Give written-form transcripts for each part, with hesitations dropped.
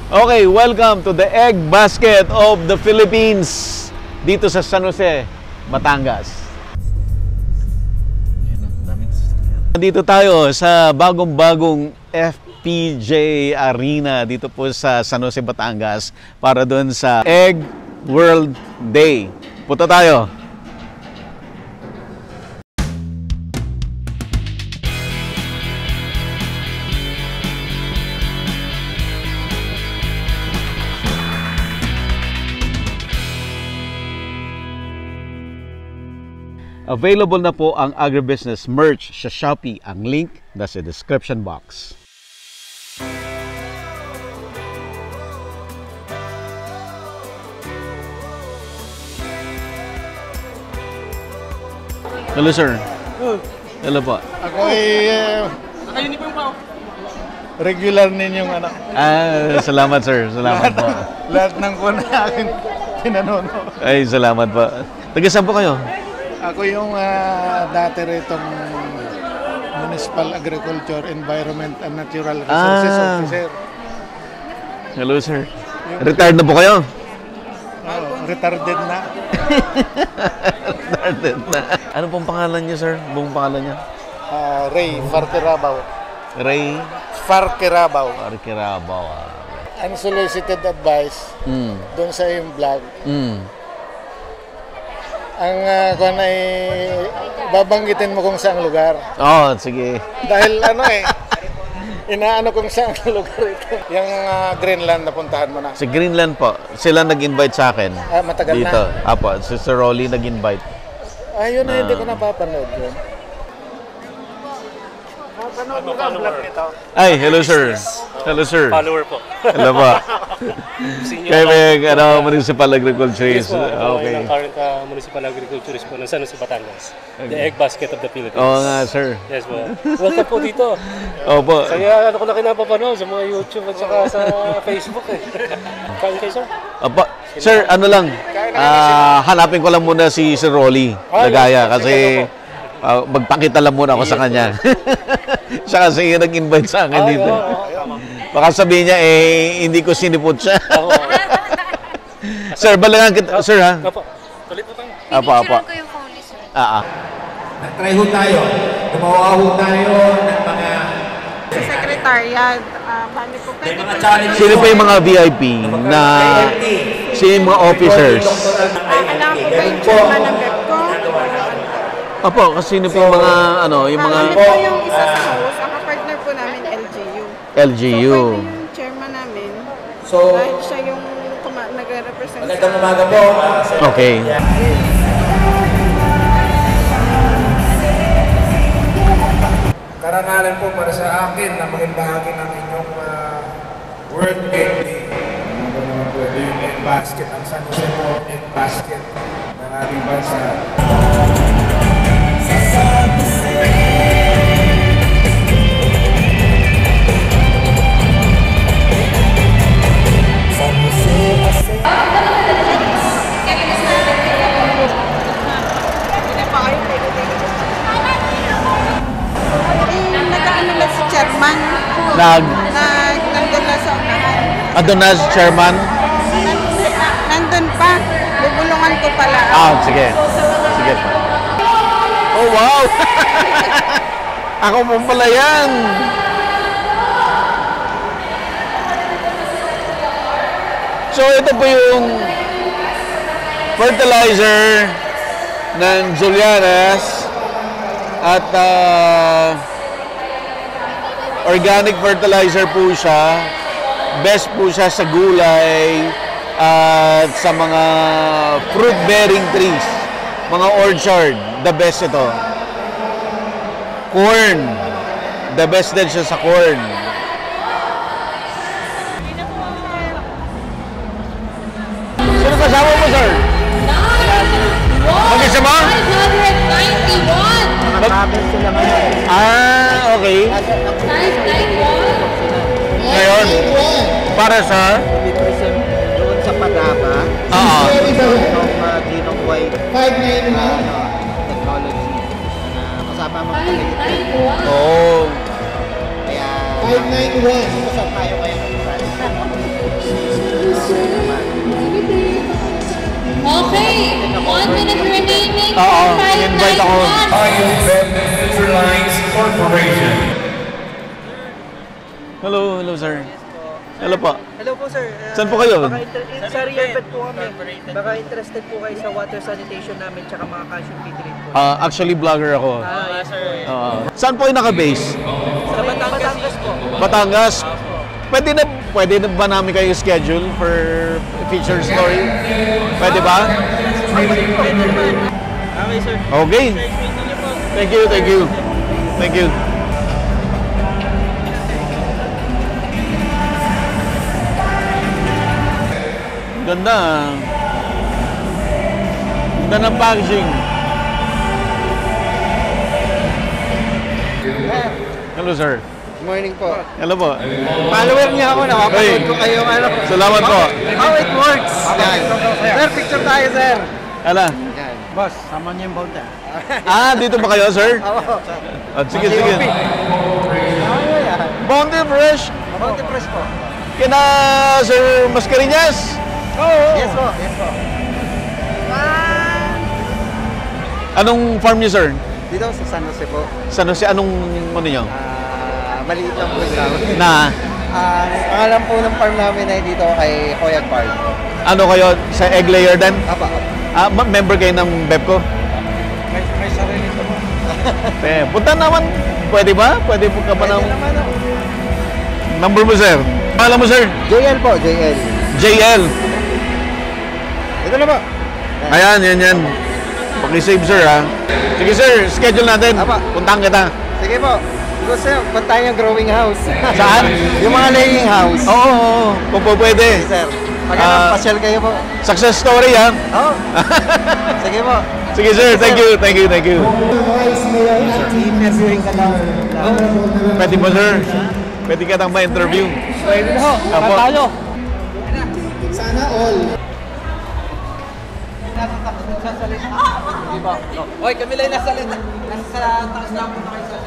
Okay, welcome to the egg basket of the Philippines dito sa San Jose, Batangas. Dito tayo sa bagong-bagong FPJ Arena dito po sa San Jose, Batangas para doon sa Egg World Day. Punta tayo. Available na po ang agribusiness merch sa Shopee. Ang link nasa description box. Hello, sir. Hello po. Ako ay regular ninyong anak. Salamat, sir. Salamat po. Lahat ng kuna akin pinanono. Ay, salamat po. Taga saan po kayo? Ako yung dati ritong Municipal Agriculture, Environment and Natural Resources Officer. Hello, sir. Retired na po kayo? Retarded na. Retarded na. Ano pong pangalan niyo, sir? Buong pangalan niya? Ray Farquerabaw. Ray Farquerabaw. Farquerabaw. Unsolicited advice doon sa yung vlog. Ang kung ay babanggitin mo kung saang lugar. Oh, sige. Dahil inaano kung saang lugar ito. Yung Greenland na puntahan mo na. Si Greenland po, sila nag-invite sa akin. Matagal dito. na. Apo, si Sir Rolly nag-invite. Ayun na, hindi ko napapanood yun. Mapanood mo ka vlog nito? Ay, hello sir. Hello sir. Follower po. Hello po. Kayo may Municipal Agriculturist. Okay. Current Municipal Agriculturist po ng San Jose, Batangas. The Egg Basket of the Philippines. Oo nga, sir. Yes po. Welcome po dito. Opo. Kaya ano ko na kinapapanood sa mga YouTube at saka sa Facebook eh. Kain kayo, sir? Opo. Sir, ano lang, hanapin ko lang muna si Sir Rolly Lagaya kasi magpakita lang muna ako sa kanya. Siya kasi nag-invite sa akin dito. Baka sabihin niya, hindi ko sinipot siya. Sir, balagan kita. Sir, ha? Apo. Tulit po tayo. Apo. ko yung phone, sir. Nag-try ho tayo. Gumawa ho tayo ng mga... Sa secretariat, bali po pwede mga po. challenges. Sino pa yung mga VIP na sino yung mga officers? Kailangan po ba yung chairman ng BEPCO? Opo, kasi sino pa yung mga, yung mga... Kami po yung isa sa host, ang partner po namin, LGU. LGU. So, pwede yung chairman namin. So, dahil siya yung nagre-represent magandang umaga po. Okay. Karangalan po para sa akin na maging bahagi ng inyong World Egg Day. Ano naman po, ito yung egg basket. Ang San Jose po, egg basket ng ating bansa. chairman. Nandun na sa unahan. Doon na si chairman? Nandun pa. Bubulungan ko pala. Sige. Sige. Oh, wow! Ako mo pala yan! So, ito po yung fertilizer ng Julianas at organic fertilizer po siya. Best po siya sa gulay at sa mga fruit-bearing trees. Mga orchard, the best ito. Corn, the best din siya sa corn. Sino kasama mo, sir? Mag-isa mo? 591! Okay. 591! Ngayon, para sa? Doon sa Padaba, yung Genome Wide technology na kasama mga kapatid. Oh. Kaya, 591. Saan tayo ngayon? na-invite ako. Interlines Corporation. Hello, hello sir. Hello po. Hello po sir. Saan po kayo? Sa Riyadh po kami. Baka interested po kayo sa water sanitation namin tsaka mga calcium feed po. Actually, vlogger ako. Yes sir. Saan po yung naka-base? Sa Batangas po. Batangas. Pwede na ba namin kayo schedule for feature story? Pwede ba? Okay sir. Okay. Thank you, thank you. Thank you. Ganda ah. Ganda ng packaging. Hello sir. Good morning po. Hello po. Follower niya ako, nakapanood ko kayong ano. Salamat po. How it works. Yan. Sir, picture tayo sir. Ala. Yan. Boss, sama niyo yung bounty. Dito ba kayo sir? Oo. Sige, sige. Bounty Fresh. Bounty fresh po. Kina Sir Mascareñas. Yes po. Yes po. Anong farm niyo sir? Dito sa San Jose po. San Jose, anong ano niyo? Maliit lang po yung Na pangalan po ng farm namin ay dito kay Koyag Farm. ano kayo sa egg layer din? Apa. Member kayo ng BEPCO? May sarili po. Punta naman. Pwede ba? Pwede po ka ba ng... naman ako. Number mo sir? Pangalan mo sir? JL po, JL. JL. Ito na po. Ayan, yan. Pakisave sir ha. Sige sir, schedule natin. Apa. Puntahan kita. Sige po. Gusto nyo, puntahan yung growing house. Saan? Yung mga laying house. Oo. Kung po pwede. Sir, pag pasyal kayo po. Success story ha. Oo. Sige po. Sige sir, thank you. I-interviewing ka lang. Pwede mo sir? Pwede ka nang ma-interview. Pwede na ho. Apo. Tayo. Oy, kami lang nasa lina. Nasa taas lang po na kayo sa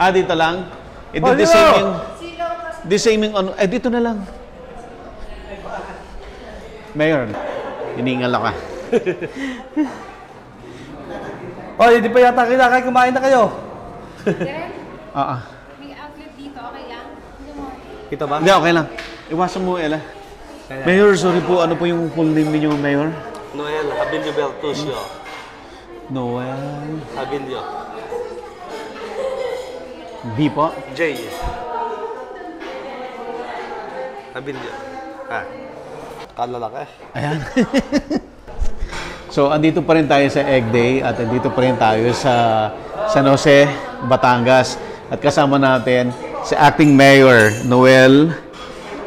Dito lang? The same yung ano, dito na lang. Mayor, hiningal ka. Hindi pa yata kailangan kumain na kayo. May outlet dito, okay lang? Kita ba? Hindi, okay lang. Iwasan mo, Ella. Mayor, sorry po. Ano po yung full name niyo, Mayor? Noel Abilio Bertuccio. Noel. Abilio. B po? J. Abilio. Kalalaki. Ayan. So, andito pa rin tayo sa Egg Day at andito pa rin tayo sa San Jose, Batangas. At kasama natin si Acting Mayor Noel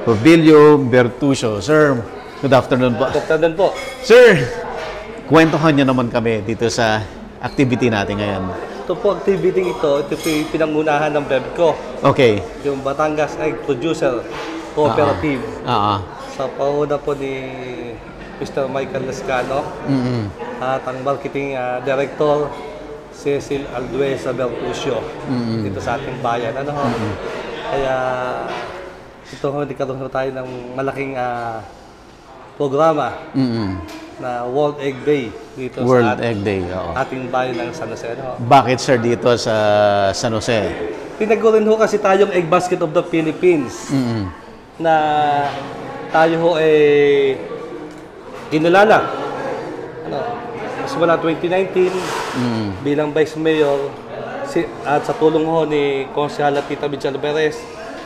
Abilio Bertuccio. Sir, good afternoon po. Good afternoon po. Sir, kwentuhan niyo naman kami dito sa activity natin ngayon. Ito po activity ito po yung pinangunahan ng BEPCO. Okay. Yung Batangas Egg Producer Cooperative. Sa pauna po ni Mr. Michael Lescano at ang marketing director Cecil Alduesa Bertuccio dito sa ating bayan. Kaya ito nagkaroon tayo ng malaking programa na World Egg Day dito World sa Egg Day, oo. ating bayan ng San Jose. Bakit sir dito sa San Jose? Pinagkurin ho kasi tayong Egg Basket of the Philippines na tayo ho ginulala. Simula 2019 bilang Vice Mayor at sa tulong ho ni Konsehala Tita Michelle Perez,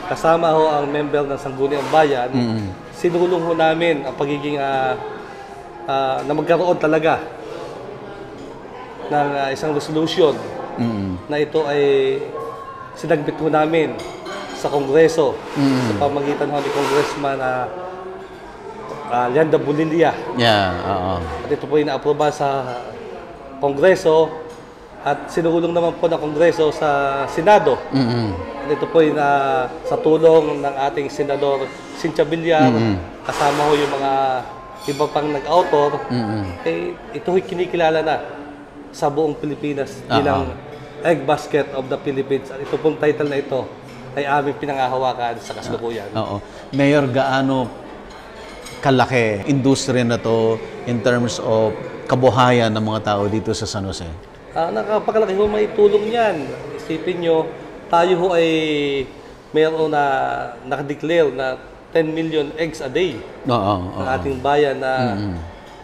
kasama ho ang member ng Sangguniang Bayan, sinulong ho namin ang pagiging na magkaroon talaga ng isang resolution na ito ay sinagbit ho namin sa Kongreso sa pamagitan ho ni Congressman Leanda Bulilia. At ito po ay na-aproba sa Kongreso at sinulong naman po ng Kongreso sa Senado. At ito po ay sa tulong ng ating Senador Cynthia Villar, kasama ho yung mga iba pang nag-author, ito ay kinikilala na sa buong Pilipinas bilang Egg Basket of the Philippines. At ito pong title na ito ay aming pinangahawakan sa kasalukuyan. Oo. Mayor, gaano kalaki industriya na to in terms of kabuhayan ng mga tao dito sa San Jose? Nakapakalaki ho may tulong yan. Isipin nyo, tayo ho ay mayroon na nakadeclare na 10 million eggs a day ng ating bayan na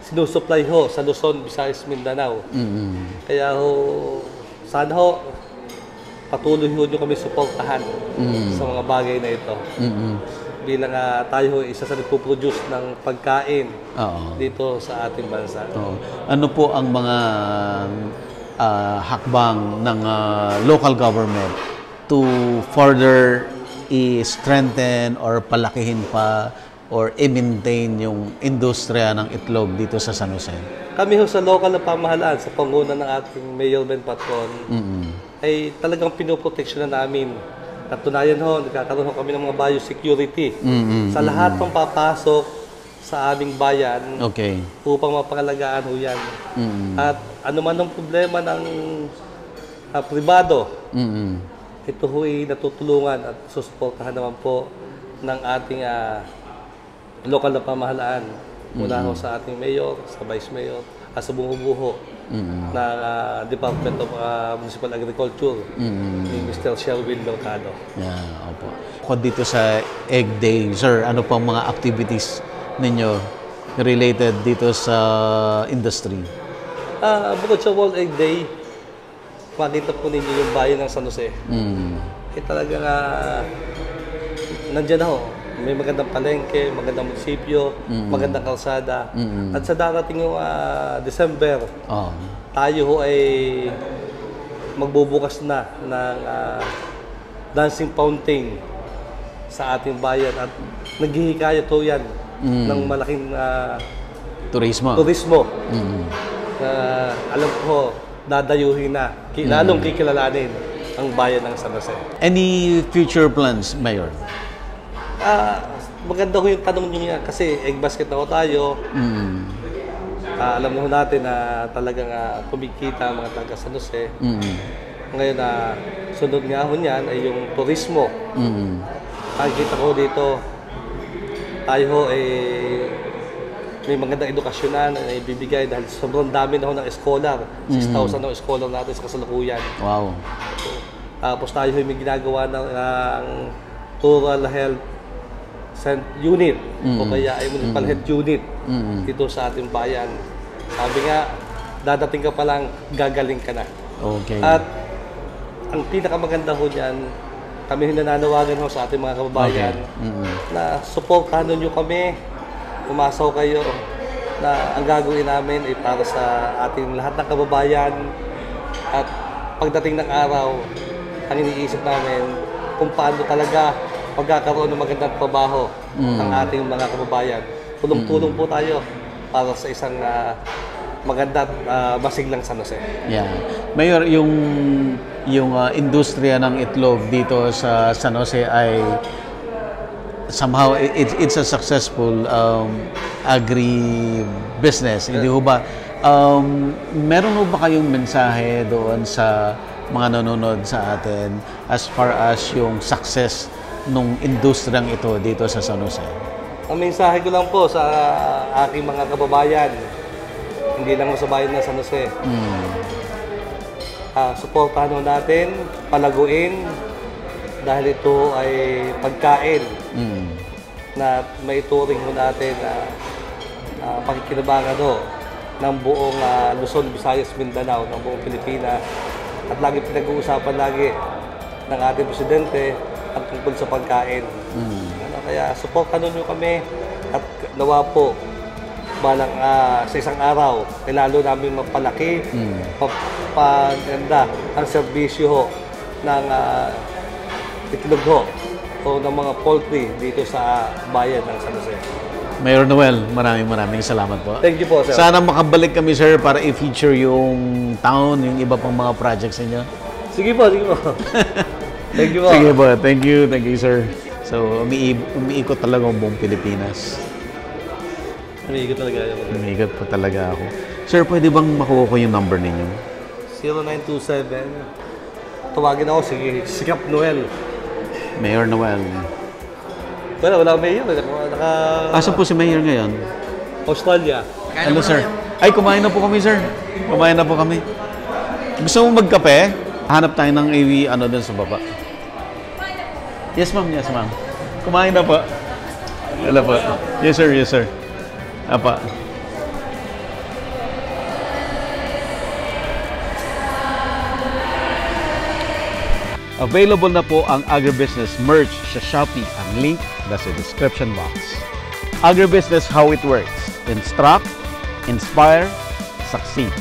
sinusupply ho sa Luzon, Visayas, Mindanao. Kaya ho, sana ho, patuloy ho nyo kami suportahan sa mga bagay na ito. Bilang tayo ho, isa sa nagpo-produce ng pagkain dito sa ating bansa. Ano po ang mga hakbang ng local government to further i-strengthen or palakihin pa or i-maintain yung industriya ng itlog dito sa San Jose? Kami ho sa local na pamahalaan, sa pangunan ng ating Mayor Ben Patron, ay talagang pinoproteksyon na namin. Katunayan ho, nagkakaroon ho kami ng mga biosecurity sa lahat ng papasok sa aming bayan upang mapangalagaan ho yan. At ano man ang problema ng pribado, ito ho ay natutulungan at susuportahan naman po ng ating lokal na pamahalaan. Mula ho sa ating mayor, sa vice mayor, at sa bumubuho ng Department of Municipal Agriculture ni Mr. Sherwin Mercado. Opo. Ako dito sa Egg Day, sir, ano pang mga activities ninyo related dito sa industry? Bukod sa World Egg Day, makita po ninyo yung bayan ng San Jose. Talagang nandiyan na ho. May magandang palengke, magandang munisipyo, magandang kalsada. At sa darating yung December, tayo ho ay magbubukas na ng dancing fountain sa ating bayan. At naghihikayat ho yan ng malaking turismo. Alam ko, dadayuhin na, lalong kikilalanin ang bayan ng San Jose. Any future plans, Mayor? Maganda ko yung tanong niyo yan kasi egg basket na ho tayo. Alam na ho natin na talagang kumikita ang mga taga San Jose. Ngayon sunod nga ho niyan ay yung turismo. Nakikita ko dito, tayo ho may magandang edukasyon na ibibigay dahil sobrang dami na ho ng scholar. 6,000 na scholar natin sa kasalukuyan. Wow. Tapos tayo ho may ginagawa ng rural health unit o kaya ay municipal health unit dito sa ating bayan. Sabi nga, dadating ka pa lang, gagaling ka na. At ang pinakamaganda ho niyan, kami nananawagan ho sa ating mga kababayan na supportahan nyo kami, pumasaw kayo na ang gagawin namin ay para sa ating lahat ng kababayan. At pagdating ng araw, ang iniisip namin kung paano talaga pagkakaroon ng magandang trabaho ng ating mga kababayan. Tulong-tulong po tayo para sa isang maganda at masiglang San Jose. Mayor, yung industriya ng itlog dito sa San Jose ay somehow it's a successful agri-business. Hindi ho ba? Meron ho ba kayong mensahe doon sa mga nanonood sa atin as far as yung success nung industriyang ito dito sa San Jose? Ang mensahe ko lang po sa aking mga kababayan, hindi lang sa bayan ng San Jose. Suportahan natin, palaguin, dahil ito ay pagkain na maituring natin na pakikinabangan ng buong Luzon, Visayas, Mindanao, ng buong Pilipinas. At lagi pinag-uusapan lagi ng ating presidente ang tungkol sa pagkain. Kaya supportan nyo kami at nawa po balang sa isang araw ay lalo namin mapalaki, mapaganda ang serbisyo ng itlog o ng mga poultry dito sa bayan ng San Jose. Mayor Noel, maraming salamat po. Thank you po, sir. Sana makabalik kami, sir, para i-feature yung town, yung iba pang mga projects niyo. Sige po. Thank you po. Sige po, thank you, sir. So, umiikot talaga ang buong Pilipinas. Umiikot talaga ako. Umiikot po talaga ako. Sir, pwede bang makuha ko yung number ninyo? 0927. Tawagin ako, si Cap Noel. Mayor Noel. Wala mayor. Asan po si Mayor ngayon? Australia. Hello, sir. Ay, kumain na po kami, sir. Kumain na po kami. Gusto mo magkape? Hanap tayo ng ano dun sa baba. Yes, ma'am. Yes, ma'am. Kumain na po. Hello po. Yes, sir. Yes, sir. Apa. Available na po ang Agribusiness merch sa Shopee. Ang link nasa description box. Agribusiness, how it works. Instruct, inspire, succeed.